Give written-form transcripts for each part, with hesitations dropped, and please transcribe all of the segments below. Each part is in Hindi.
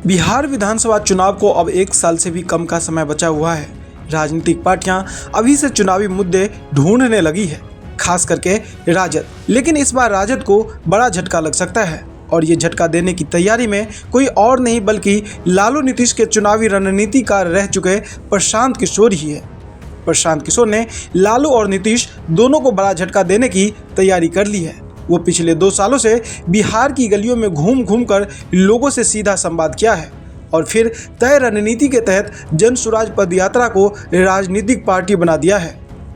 बिहार विधानसभा चुनाव को अब 1 साल से भी कम का समय बचा हुआ है। राजनीतिक पार्टियां अभी से चुनावी मुद्दे ढूंढने लगी है, खास करके राजद। लेकिन इस बार राजद को बड़ा झटका लग सकता है और ये झटका देने की तैयारी में कोई और नहीं बल्कि लालू नीतीश के चुनावी रणनीतिकार रह चुके प्रशांत किशोर ही है। प्रशांत किशोर ने लालू और नीतीश दोनों को बड़ा झटका देने की तैयारी कर ली है। वो पिछले 2 सालों से बिहार की गलियों में घूम घूम कर लोगों से सीधा संवाद किया है और फिर तय रणनीति के तहत जन सुराज पदयात्रा को राजनीतिक पार्टी बना दिया है।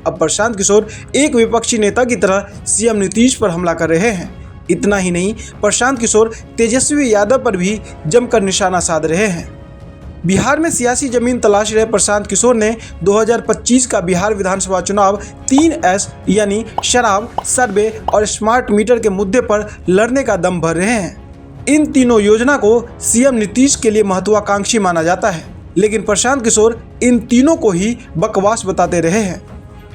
अब प्रशांत किशोर एक विपक्षी नेता की तरह सीएम नीतीश पर हमला कर रहे हैं। इतना ही नहीं, प्रशांत किशोर तेजस्वी यादव पर भी जमकर निशाना साध रहे हैं। बिहार में सियासी जमीन तलाश रहे प्रशांत किशोर ने 2025 का बिहार विधानसभा चुनाव 3S यानी शराब, सर्वे और स्मार्ट मीटर के मुद्दे पर लड़ने का दम भर रहे हैं। इन तीनों योजना को सीएम नीतीश के लिए महत्वाकांक्षी माना जाता है, लेकिन प्रशांत किशोर इन तीनों को ही बकवास बताते रहे हैं।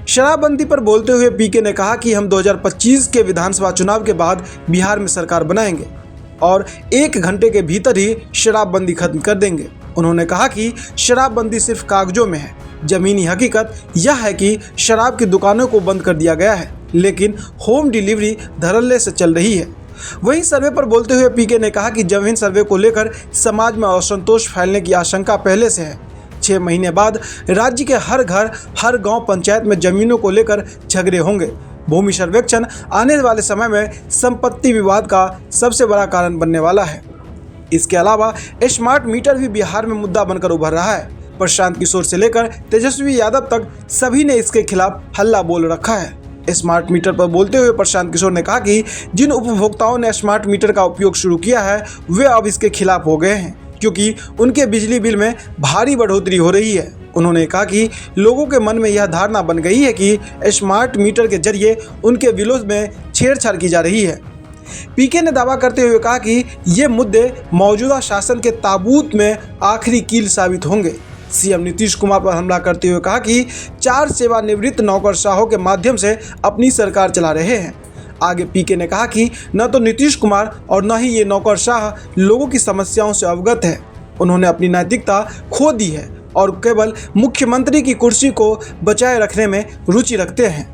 शराबबंदी पर बोलते हुए पीके ने कहा कि हम 2025 के विधानसभा चुनाव के बाद बिहार में सरकार बनाएंगे और 1 घंटे के भीतर ही शराबबंदी खत्म कर देंगे। उन्होंने कहा कि शराबबंदी सिर्फ कागजों में है, जमीनी हकीकत यह है कि शराब की दुकानों को बंद कर दिया गया है, लेकिन होम डिलीवरी धड़ल्ले से चल रही है। वहीं सर्वे पर बोलते हुए पीके ने कहा कि जमीन सर्वे को लेकर समाज में असंतोष फैलने की आशंका पहले से है। 6 महीने बाद राज्य के हर घर, हर गांव पंचायत में जमीनों को लेकर झगड़े होंगे। भूमि सर्वेक्षण आने वाले समय में संपत्ति विवाद का सबसे बड़ा कारण बनने वाला है। इसके अलावा स्मार्ट मीटर भी बिहार में मुद्दा बनकर उभर रहा है। प्रशांत किशोर से लेकर तेजस्वी यादव तक सभी ने इसके खिलाफ हल्ला बोल रखा है। स्मार्ट मीटर पर बोलते हुए प्रशांत किशोर ने कहा कि जिन उपभोक्ताओं ने स्मार्ट मीटर का उपयोग शुरू किया है वे अब इसके खिलाफ हो गए हैं, क्योंकि उनके बिजली बिल में भारी बढ़ोतरी हो रही है। उन्होंने कहा कि लोगों के मन में यह धारणा बन गई है कि स्मार्ट मीटर के जरिए उनके बिलों में छेड़छाड़ की जा रही है। पीके ने दावा करते हुए कहा कि ये मुद्दे मौजूदा शासन के ताबूत में आखिरी कील साबित होंगे। सीएम नीतीश कुमार पर हमला करते हुए कहा कि 4 सेवानिवृत्त नौकरशाहों के माध्यम से अपनी सरकार चला रहे हैं। आगे पीके ने कहा कि न तो नीतीश कुमार और न ही ये नौकरशाह लोगों की समस्याओं से अवगत है। उन्होंने अपनी नैतिकता खो दी है और केवल मुख्यमंत्री की कुर्सी को बचाए रखने में रुचि रखते हैं।